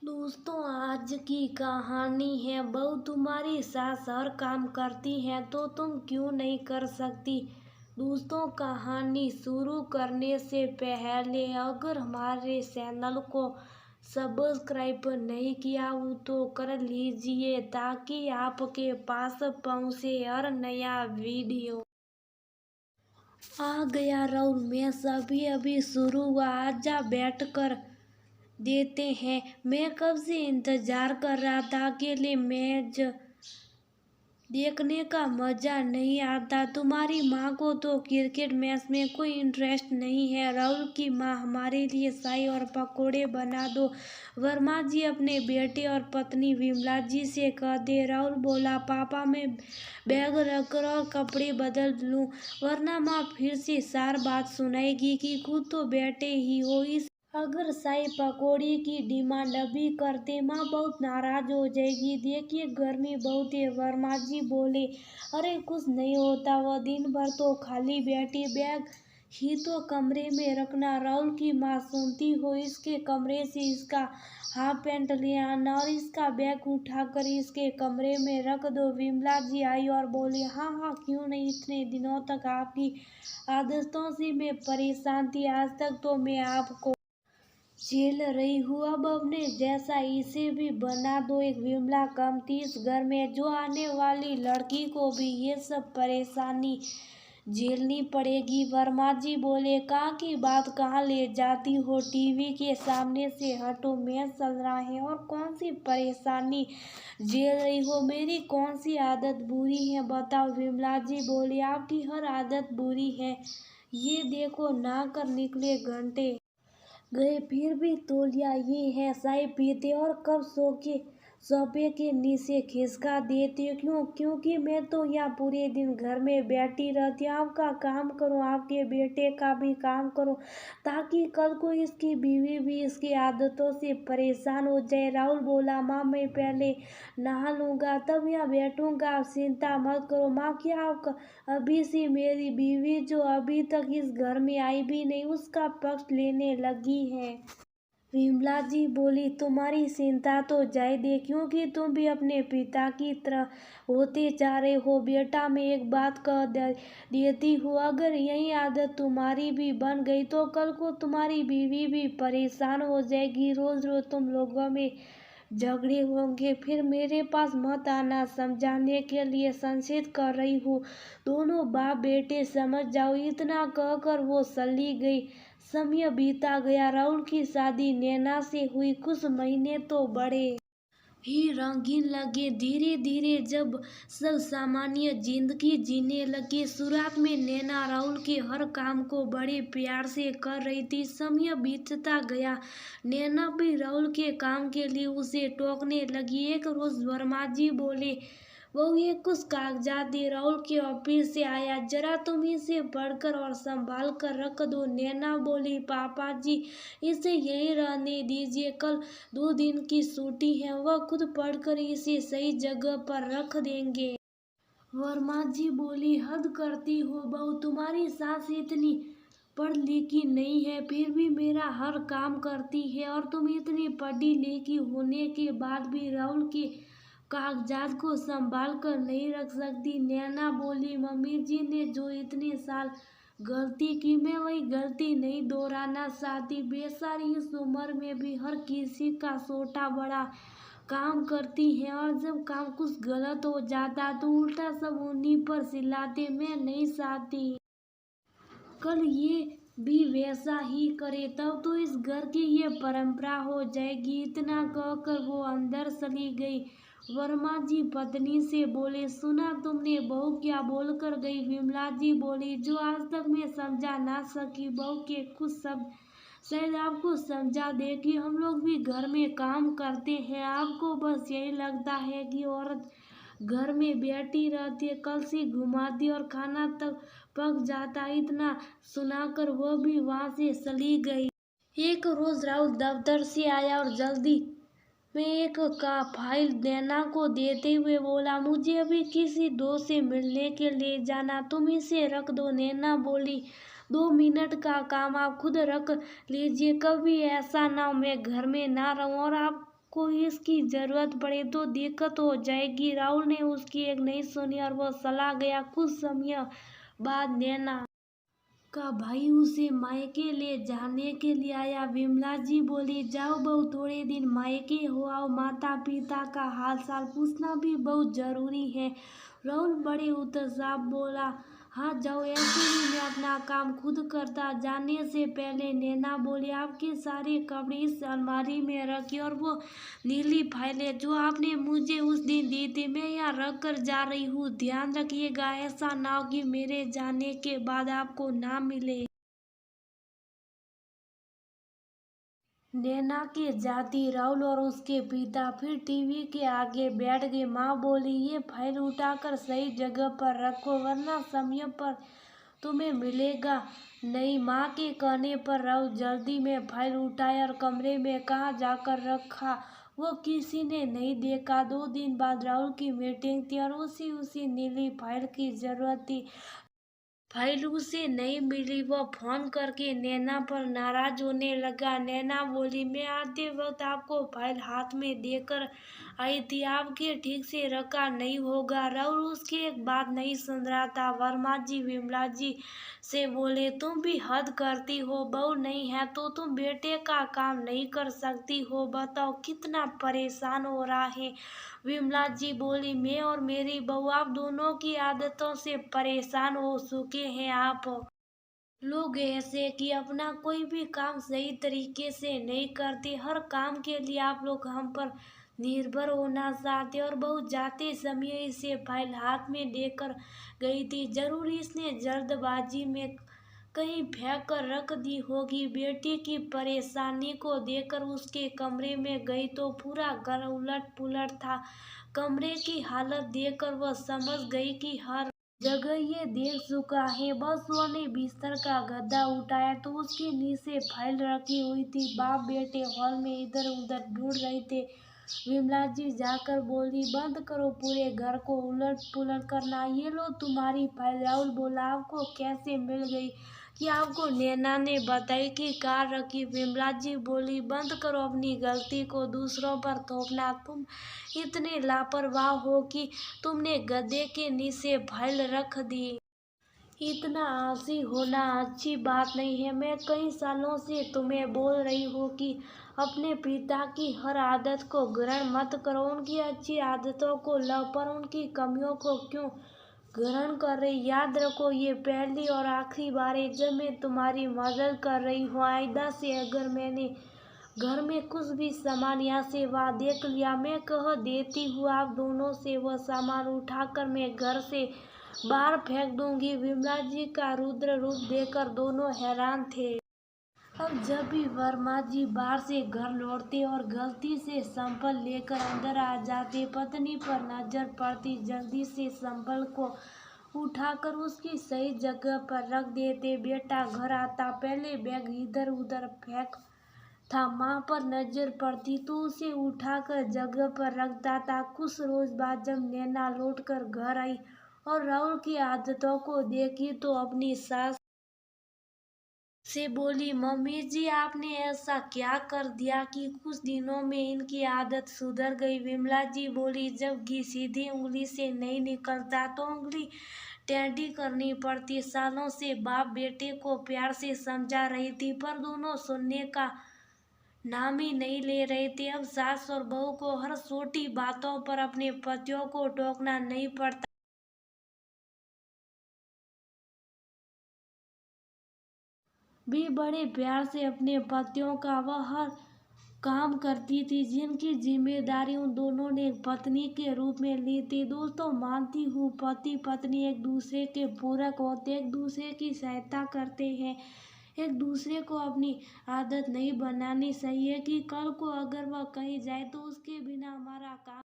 दोस्तों, आज की कहानी है। बहू, तुम्हारी सास हर काम करती है तो तुम क्यों नहीं कर सकती। दोस्तों, कहानी शुरू करने से पहले अगर हमारे चैनल को सब्सक्राइब नहीं किया हो तो कर लीजिए ताकि आपके पास पहुंचे हर नया वीडियो। आ गया राहुल, मैच अभी शुरू हुआ, आजा बैठ कर देते हैं। मैं कब से इंतजार कर रहा था। अकेले मैच देखने का मजा नहीं आता। तुम्हारी माँ को तो क्रिकेट मैच में कोई इंटरेस्ट नहीं है। राहुल की माँ, हमारे लिए चाय और पकोड़े बना दो। वर्मा जी अपने बेटे और पत्नी विमला जी से कह दे। राहुल बोला, पापा मैं बैग रखकर और कपड़े बदल लूं, वरना माँ फिर से सार बात सुनाएगी कि खुद तो बैठे ही हो। इस अगर चाय पकौड़ी की डिमांड अभी करते माँ बहुत नाराज हो जाएगी। देखिए गर्मी बहुत है, वर्मा जी बोले। अरे कुछ नहीं होता, वह दिन भर तो खाली बैठी, बैग ही तो कमरे में रखना। राहुल की माँ, सुनती हो, इसके कमरे से इसका हाफ पैंट ले आना और इसका बैग उठाकर इसके कमरे में रख दो। विमला जी आई और बोली, हाँ हाँ क्यों नहीं, इतने दिनों तक आपकी आदतों से मैं परेशान थी, आज तक तो मैं आपको झेल रही हूँ, अब अपने जैसा इसे भी बना दो एक। विमला कम थी इस घर में, जो आने वाली लड़की को भी ये सब परेशानी झेलनी पड़ेगी। वर्मा जी बोले, कहाँ की बात कहाँ ले जाती हो, टीवी के सामने से हटो, मैच चल रहा है और कौन सी परेशानी झेल रही हो। मेरी कौन सी आदत बुरी है बताओ। विमला जी बोली, आपकी हर आदत बुरी है, ये देखो नहा कर निकले घंटे गए फिर भी तौलिया ये है, चाय पीते और कब सो के सोफे के नीचे खिसका देते। क्यों? क्योंकि मैं तो यहाँ पूरे दिन घर में बैठी रहती हूँ। आपका काम करो, आपके बेटे का भी काम करो, ताकि कल को इसकी बीवी भी इसकी आदतों से परेशान हो जाए। राहुल बोला, माँ मैं पहले नहा लूंगा तब यहाँ बैठूंगा, आप चिंता मत करो। माँ क्या आप अभी से मेरी बीवी जो अभी तक इस घर में आई भी नहीं उसका पक्ष लेने लगी है। विमला जी बोली, तुम्हारी चिंता तो जायदे, क्योंकि तुम भी अपने पिता की तरह होते जा रहे हो। बेटा मैं एक बात कह देती हूँ, अगर यही आदत तुम्हारी भी बन गई तो कल को तुम्हारी बीवी भी परेशान हो जाएगी। रोज रोज तुम लोगों में झगड़े होंगे, फिर मेरे पास मत आना, समझाने के लिए संकेत कर रही हूँ। दोनों बाप बेटे समझ जाओ। इतना कहकर वो चली गई। समय बीता गया। राहुल की शादी नैना से हुई। कुछ महीने तो बड़े ही रंगीन लगे। धीरे धीरे जब सब सामान्य जिंदगी जीने लगे, शुरुआत में नैना राहुल के हर काम को बड़े प्यार से कर रही थी। समय बीतता गया, नैना भी राहुल के काम के लिए उसे टोकने लगी। एक रोज वर्मा जी बोले, वो ये कुछ कागजात दे, राहुल के ऑफिस से आया, जरा तुम इसे पढ़कर और संभाल कर रख दो। नैना बोली, पापा जी इसे यहीं रहने दीजिए, कल 2 दिन की छुट्टी है, वह खुद पढ़कर इसे सही जगह पर रख देंगे। वर्मा जी बोली, हद करती हो बहू, तुम्हारी सास इतनी पढ़ लिखी नहीं है फिर भी मेरा हर काम करती है, और तुम इतनी पढ़ी लिखी होने के बाद भी राहुल के कागजात को संभाल कर नहीं रख सकती। नैना बोली, मम्मी जी ने जो इतने साल गलती की, मैं वही गलती नहीं दोहराना चाहती। बेचारी इस उम्र में भी हर किसी का छोटा बड़ा काम करती है, और जब काम कुछ गलत हो जाता तो उल्टा सब उन्हीं पर चिल्लाते। मैं नहीं चाहती कल ये भी वैसा ही करे, तब तो इस घर की ये परंपरा हो जाएगी। इतना कहकर वो अंदर चली गई। वर्मा जी पत्नी से बोले, सुना तुमने बहू क्या बोल कर गई। विमला जी बोली, जो आज तक मैं समझा ना सकी, बहू के कुछ शब्द शायद आपको समझा दे कि हम लोग भी घर में काम करते हैं। आपको बस यही लगता है कि औरत घर में बैठी रहती है, कलसी घुमाती और खाना तक पक जाता। इतना सुनाकर वह भी वहां से चली गई। एक रोज राहुल दफ्तर से आया और जल्दी में एक का फाइल नैना को देते हुए बोला, मुझे अभी किसी दोस्त से मिलने के लिए जाना, तुम इसे रख दो। नैना बोली, 2 मिनट का काम आप खुद रख लीजिए, कभी ऐसा ना हो मैं घर में ना रहूं और आप को इसकी जरूरत पड़े तो दिक्कत हो जाएगी। राहुल ने उसकी एक नहीं सुनी और वो चला गया। कुछ समय बाद नैना का भाई उसे मायके ले जाने के लिए आया। विमला जी बोली, जाओ बहू, थोड़े दिन मायके हो आओ, माता पिता का हाल चाल पूछना भी बहुत जरूरी है। राहुल बड़े उत्साह बोला, हाँ जाओ, ऐसे ही मैं अपना काम खुद करता। जाने से पहले नैना बोली, आपके सारे कपड़े इस अलमारी में रखिए और वो नीली फाइलें जो आपने मुझे उस दिन दी थी मैं यहाँ रख कर जा रही हूँ। ध्यान रखिएगा, ऐसा ना हो कि मेरे जाने के बाद आपको ना मिले। नैना के जाती राहुल और उसके पिता फिर टीवी के आगे बैठ गए। माँ बोली, ये फाइल उठाकर सही जगह पर रखो वरना समय पर तुम्हें मिलेगा नहीं। माँ के कहने पर राहुल जल्दी में फाइल उठाया और कमरे में कहाँ जाकर रखा वो किसी ने नहीं देखा। 2 दिन बाद राहुल की मीटिंग थी और उसी नीली फाइल की जरूरत थी। फाइल उसे नहीं मिली। वह फोन करके नैना पर नाराज होने लगा। नैना बोली, मैं आते वक्त आपको फाइल हाथ में देकर आई थी, आपके ठीक से रखा नहीं होगा। राहुल उसकी एक बात नहीं सुन रहा था। वर्मा जी विमला जी से बोले, तुम भी हद करती हो, बहू नहीं है तो तुम बेटे का काम नहीं कर सकती हो। बताओ कितना परेशान हो रहा है। विमला जी बोली, मैं और मेरी बहू आप दोनों की आदतों से परेशान हो चुके हैं। आप लोग ऐसे कि अपना कोई भी काम सही तरीके से नहीं करते। हर काम के लिए आप लोग हम पर निर्भर होना चाहते और बहुत जाते समय इसे फाइल हाथ में देकर गई थी। जरूर इसने जल्दबाजी में कहीं फेंक कर रख दी होगी। बेटी की परेशानी को देखकर उसके कमरे में गई तो पूरा घर उलट पुलट था। कमरे की हालत देखकर वह समझ गई कि हर जगह ये देख चुका है। बस उसने बिस्तर का गद्दा उठाया तो उसके नीचे फाइल रखी हुई थी। बाप बेटे हॉल में इधर उधर ढूंढ रहे थे। विमला जी जाकर बोली, बंद करो पूरे घर को उलट पुलट करना, ये लो तुम्हारी फाइल। राहुल बोला, आपको कैसे मिल गई? कि आपको नैना ने बताई कि कार रखी। विमला जी बोली, बंद करो अपनी गलती को दूसरों पर थोपना। तुम इतने लापरवाह हो कि तुमने गद्दे के नीचे फाइल रख दी। इतना आलसी होना अच्छी बात नहीं है। मैं कई सालों से तुम्हें बोल रही हूँ कि अपने पिता की हर आदत को ग्रहण मत करो, उनकी अच्छी आदतों को लो, पर उनकी कमियों को क्यों ग्रहण कर रही। याद रखो, ये पहली और आखिरी बार है जब मैं तुम्हारी मदद कर रही हूँ। आइंदा से अगर मैंने घर में कुछ भी सामान यहाँ से वहाँ देख लिया, मैं कह देती हूँ आप दोनों से वह सामान उठाकर मैं घर से बाहर फेंक दूंगी। विमला जी का रुद्र रूप देखकर दोनों हैरान थे। अब जब भी वर्मा जी बाहर से घर लौटते और गलती से संपल लेकर अंदर आ जाते, पत्नी पर नजर पड़ती, जल्दी से संपल को उठाकर उसकी सही जगह पर रख देते। बेटा घर आता पहले बैग इधर उधर फेंक था। माँ पर नजर पड़ती तो उसे उठाकर जगह पर रखता था। कुछ रोज बाद जब नैना लौटकर घर आई और राहुल की आदतों को देखी तो अपनी सास से बोली, मम्मी जी आपने ऐसा क्या कर दिया कि कुछ दिनों में इनकी आदत सुधर गई। विमला जी बोली, जब घी सीधी उंगली से नहीं निकलता तो उंगली टेढ़ी करनी पड़ती। सालों से बाप बेटे को प्यार से समझा रही थी पर दोनों सुनने का नाम ही नहीं ले रहे थे। अब सास और बहू को हर छोटी बातों पर अपने पतियों को टोकना नहीं पड़ता। भी बड़े प्यार से अपने पतियों का वह हर काम करती थी जिनकी जिम्मेदारी उन दोनों ने एक पत्नी के रूप में ली थी। दोस्तों, मानती हूँ पति पत्नी एक दूसरे के पूरक होते, एक दूसरे की सहायता करते हैं। एक दूसरे को अपनी आदत नहीं बनानी चाहिए कि कल को अगर वह कहीं जाए तो उसके बिना हमारा काम